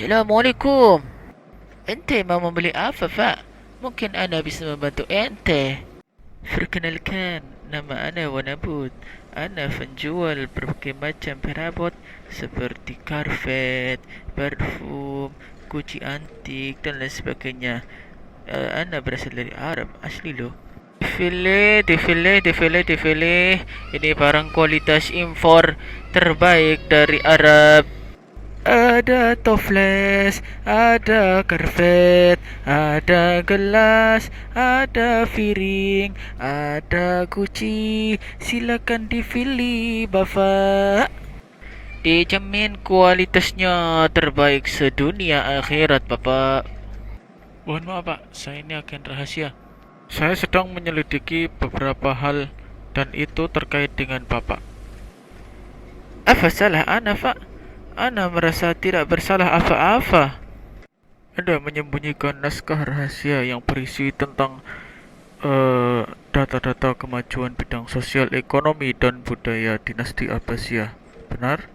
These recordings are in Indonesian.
Assalamualaikum. Ente mau membeli apa, Pak? Mungkin ana bisa membantu ente. Perkenalkan, nama ana Wanabut. Ana penjual berbagai macam perabot seperti karpet, parfum, kunci antik dan lain sebagainya. Ana berasal dari Arab, asli loh. Defile. Ini barang kualitas impor terbaik dari Arab. Ada toples, ada karpet, ada gelas, ada piring, ada guci. Silakan dipilih, Bapak. Dijamin kualitasnya terbaik sedunia akhirat, Bapak. Mohon maaf, Pak. Saya ini agen rahasia. Saya sedang menyelidiki beberapa hal dan itu terkait dengan Bapak. Apa salah Ana, Pak? Ana merasa tidak bersalah apa-apa. Anda menyembunyikan naskah rahasia yang berisi tentang data-data kemajuan bidang sosial, ekonomi, dan budaya dinasti Abbasiyah. Benar?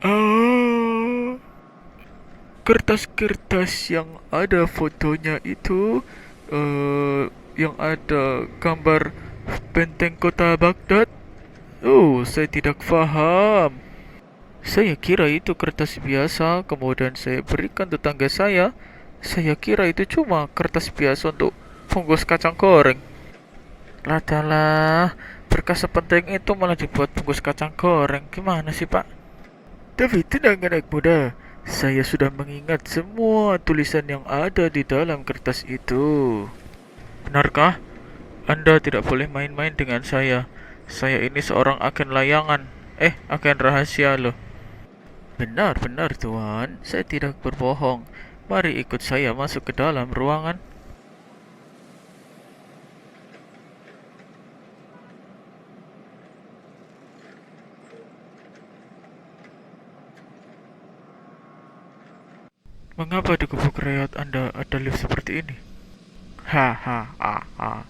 Ah, kertas-kertas yang ada fotonya itu, yang ada gambar benteng kota Baghdad. Oh, saya tidak faham. Saya kira itu kertas biasa, kemudian saya berikan tetangga saya. Saya kira itu cuma kertas biasa untuk bungkus kacang goreng. Ladalah, berkas sepenting itu malah dibuat bungkus kacang goreng. Gimana sih, Pak? Tapi tenang anak muda, saya sudah mengingat semua tulisan yang ada di dalam kertas itu. Benarkah? Anda tidak boleh main-main dengan saya. Saya ini seorang agen layangan. Agen rahasia loh. Benar-benar tuan, saya tidak berbohong. Mari ikut saya masuk ke dalam ruangan. Mengapa di gubuk reot Anda ada lift seperti ini? Hahaha.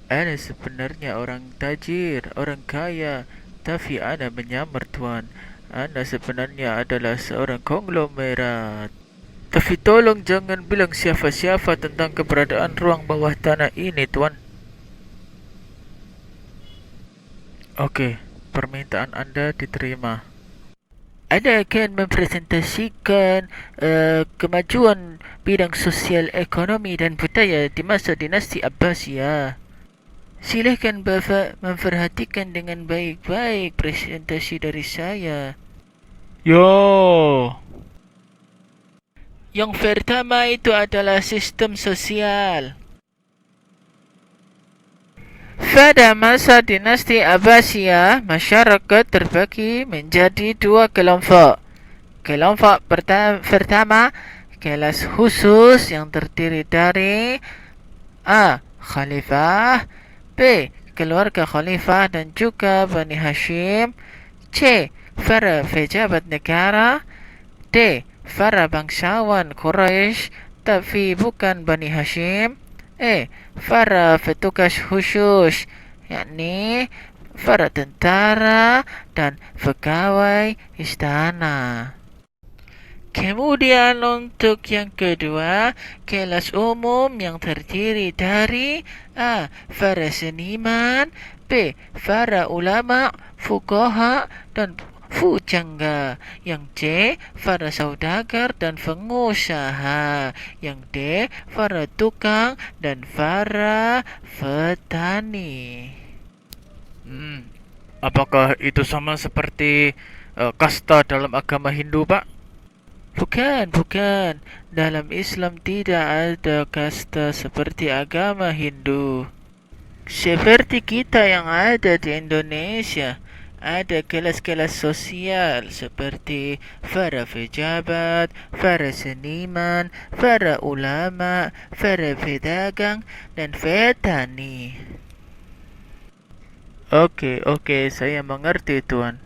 Ana sebenarnya orang tajir, orang kaya, tapi Ana menyamar tuan. Ana sebenarnya adalah seorang konglomerat. Tapi tolong jangan bilang siapa-siapa tentang keberadaan ruang bawah tanah ini, tuan. Oke, permintaan Anda diterima. Anda akan mempresentasikan kemajuan bidang sosial, ekonomi dan budaya di masa dinasti Abbasiyah. Silakan Bapak memperhatikan dengan baik-baik presentasi dari saya. Yo. Yang pertama itu adalah sistem sosial. Pada masa dinasti Abbasiyah, masyarakat terbagi menjadi dua kelompok. Kelompok pertama, kelas khusus yang terdiri dari A. Khalifah, B. Keluarga Khalifah dan juga Bani Hashim, C. Para pejabat negara, D. Para bangsawan Quraisy tapi bukan Bani Hashim, para petugas khusus, yakni para tentara dan pegawai istana. Kemudian untuk yang kedua, kelas umum yang terdiri dari A. Para seniman, B. Para ulama, fuqaha dan fujangga. Yang C. Para saudagar dan pengusaha. Yang D. Para tukang dan para petani. Apakah itu sama seperti kasta dalam agama Hindu, Pak? Bukan. Dalam Islam tidak ada kasta seperti agama Hindu. Seperti kita yang ada di Indonesia, ada kelas-kelas sosial seperti para pejabat, para seniman, para ulama, para pedagang, dan petani. Oke, saya mengerti, Tuan.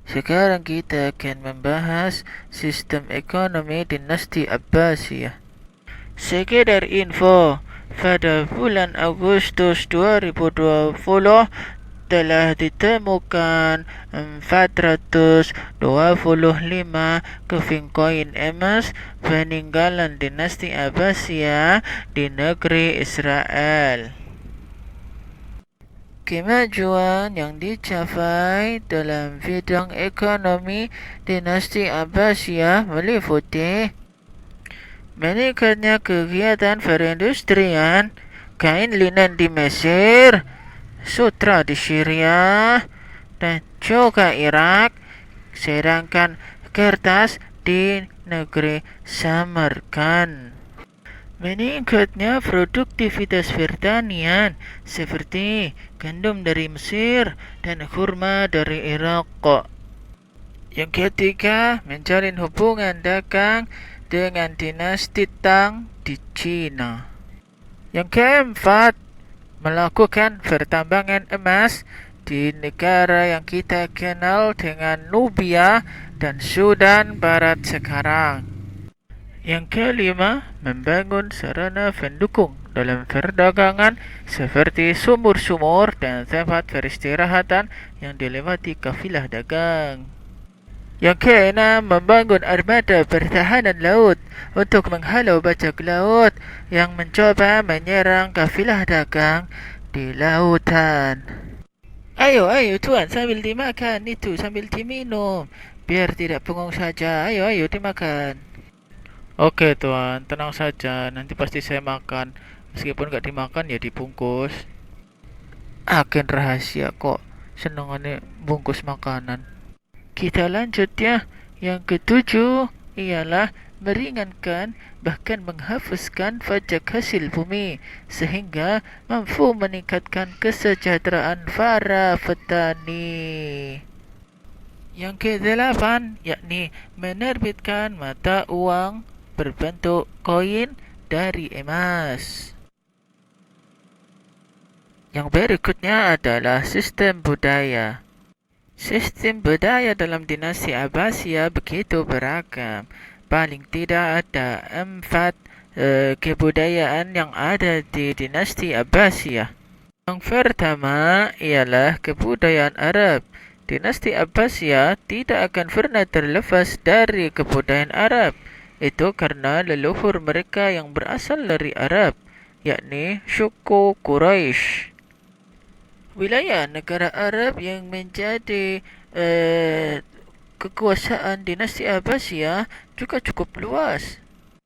Sekarang kita akan membahas sistem ekonomi dinasti Abbasiyah. Sekedar info, pada bulan Agustus 2020, telah ditemukan 425 keping koin emas peninggalan dinasti Abbasiyah di negeri Israel. Kemajuan yang dicapai dalam bidang ekonomi dinasti Abbasiyah meliputi meningkatnya kegiatan perindustrian, kain linen di Mesir, sutra di Syria, dan juga Irak, sedangkan kertas di negeri Samarkand. Meningkatnya produktivitas pertanian seperti gandum dari Mesir dan kurma dari Irak. Yang ketiga, menjalin hubungan dagang dengan dinasti Tang di Cina. Yang keempat, melakukan pertambangan emas di negara yang kita kenal dengan Nubia dan Sudan Barat sekarang. Yang kelima, membangun sarana pendukung dalam perdagangan seperti sumur-sumur dan tempat peristirahatan yang dilewati kafilah dagang. Yang keenam, membangun armada pertahanan laut untuk menghalau bajak laut yang mencoba menyerang kafilah dagang di lautan. Ayo tuan, sambil dimakan itu, sambil diminum, biar tidak bengong saja. Ayo dimakan. Oke tuan, tenang saja, nanti pasti saya makan. Meskipun gak dimakan ya dibungkus. Agen rahasia kok, senengannya bungkus makanan. Kita lanjut ya. Yang ketujuh ialah meringankan bahkan menghapuskan pajak hasil bumi sehingga mampu meningkatkan kesejahteraan para petani. Yang kedelapan yakni menerbitkan mata uang berbentuk koin dari emas. Yang berikutnya adalah sistem budaya. Sistem budaya dalam dinasti Abbasiyah begitu beragam. Paling tidak ada 4 kebudayaan yang ada di dinasti Abbasiyah. Yang pertama ialah kebudayaan Arab. Dinasti Abbasiyah tidak akan pernah terlepas dari kebudayaan Arab. Itu karena leluhur mereka yang berasal dari Arab, yakni suku Quraisy. Wilayah negara Arab yang menjadi kekuasaan dinasti Abbasiyah juga cukup luas.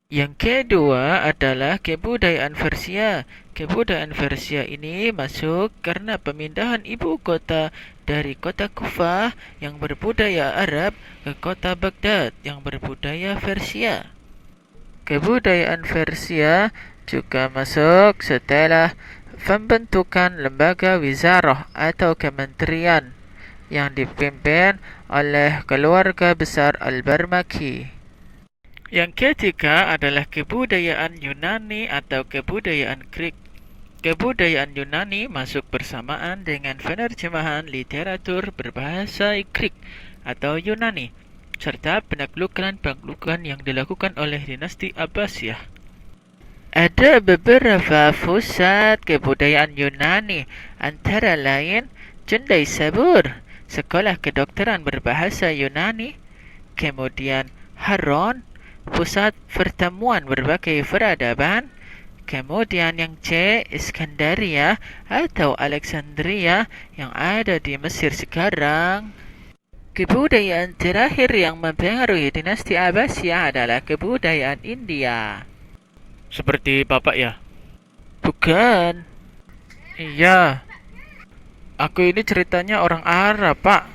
Yang kedua adalah kebudayaan Persia. Kebudayaan Persia ini masuk karena pemindahan ibu kota dari kota Kufah yang berbudaya Arab ke kota Baghdad yang berbudaya Persia. Kebudayaan Persia juga masuk setelah pembentukan lembaga wizarah atau kementerian yang dipimpin oleh keluarga besar Al-Barmaki. Yang ketiga adalah kebudayaan Yunani atau kebudayaan Greek. Kebudayaan Yunani masuk bersamaan dengan penerjemahan literatur berbahasa Greek atau Yunani, serta penaklukan-penaklukan yang dilakukan oleh dinasti Abbasiyah. Ada beberapa pusat kebudayaan Yunani, antara lain Jundai Sabur, sekolah kedokteran berbahasa Yunani, kemudian Haron, pusat pertemuan berbagai peradaban, kemudian yang C, Iskandaria atau Alexandria yang ada di Mesir sekarang. Kebudayaan terakhir yang mempengaruhi dinasti Abbasiyah adalah kebudayaan India. Seperti bapak ya? Bukan. Iya. Aku ini ceritanya orang Arab, Pak.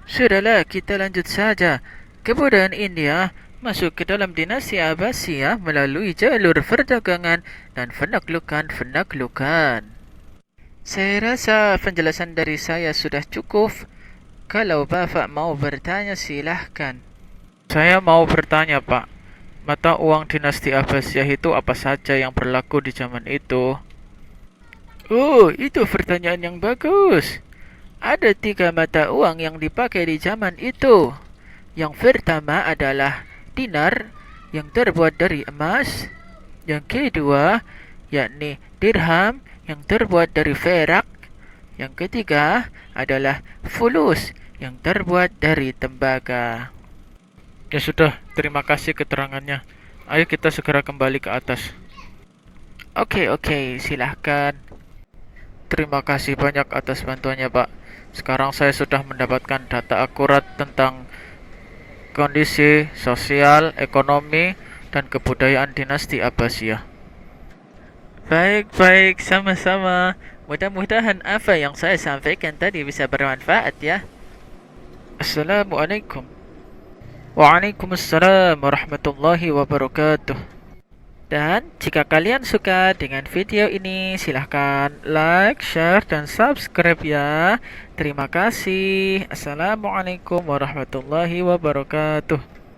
Sudahlah, kita lanjut saja. Kebudayaan India masuk ke dalam dinasti Abbasiyah melalui jalur perdagangan dan penaklukan-penaklukan. Saya rasa penjelasan dari saya sudah cukup. Kalau Bapak mau bertanya silahkan. Saya mau bertanya, Pak. Mata uang dinasti Abbasiyah itu apa saja yang berlaku di zaman itu? Oh, itu pertanyaan yang bagus. Ada 3 mata uang yang dipakai di zaman itu. Yang pertama adalah dinar yang terbuat dari emas. Yang kedua yakni dirham yang terbuat dari perak. Yang ketiga adalah fulus yang terbuat dari tembaga. Ya sudah, terima kasih keterangannya. Ayo kita segera kembali ke atas. Oke, silahkan. Terima kasih banyak atas bantuannya, Pak. Sekarang saya sudah mendapatkan data akurat tentang kondisi sosial, ekonomi, dan kebudayaan dinasti Abbasiyah. Baik, sama-sama. Mudah-mudahan apa yang saya sampaikan tadi bisa bermanfaat ya. Assalamualaikum. Waalaikumsalam warahmatullahi wabarakatuh. Dan jika kalian suka dengan video ini, silahkan like, share, dan subscribe ya. Terima kasih. Assalamualaikum warahmatullahi wabarakatuh.